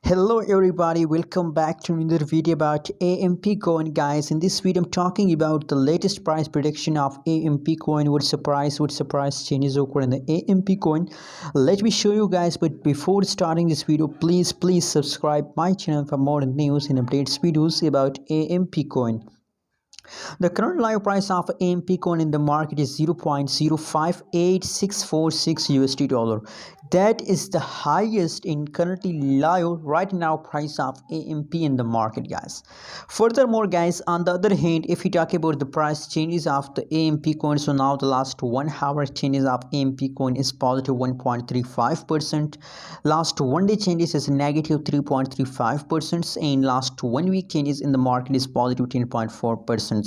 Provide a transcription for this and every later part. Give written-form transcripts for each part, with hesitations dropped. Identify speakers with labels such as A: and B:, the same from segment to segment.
A: Hello everybody, welcome back to another video about AMP coin. Guys, in this video I'm talking about the latest price prediction of AMP coin. What's the price changes occur in the AMP coin. Let me show you guys, but before starting this video, please subscribe my channel for more news and updates videos about AMP coin. The current live price of AMP coin in the market is 0.058646 USD dollar. That is the highest in currently live right now price of AMP in the market, guys. Furthermore, guys, on the other hand, if we talk about the price changes of the AMP coin, so now the last 1 hour changes of AMP coin is positive 1.35%. Last 1 day changes is negative 3.35%, and last 1 week changes in the market is positive 10.4%.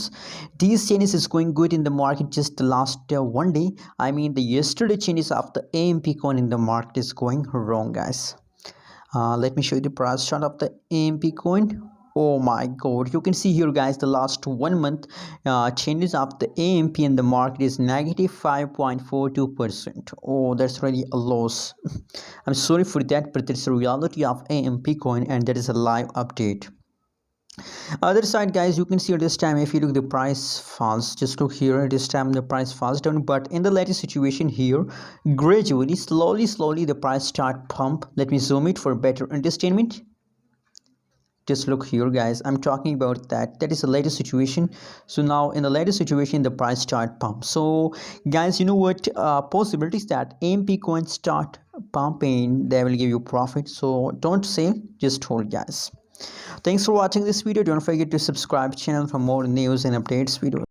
A: These changes is going good in the market just the last 1 day. I mean the yesterday changes of the AMP coin in the market is going wrong, guys. Let me show you the price chart of the AMP coin. Oh my god, you can see here, guys, the last 1 month changes of the AMP in the market is negative 5.42%. Oh, that's really a loss. I'm sorry for that, but it's the reality of AMP coin, and that is a live update. Other side, guys, you can see at this time, if you look, the price falls. Just look here, at this time the price falls down, but in the latest situation here, gradually, slowly the price start pump. Let me zoom it for better understanding. Just look here, guys, I'm talking about that is the latest situation. So now in the latest situation the price start pump. So guys, you know what, possibilities that AMP coins start pumping, they will give you profit. So don't sell, just hold, guys. Thanks for watching this video. Don't forget to subscribe channel for more news and updates videos.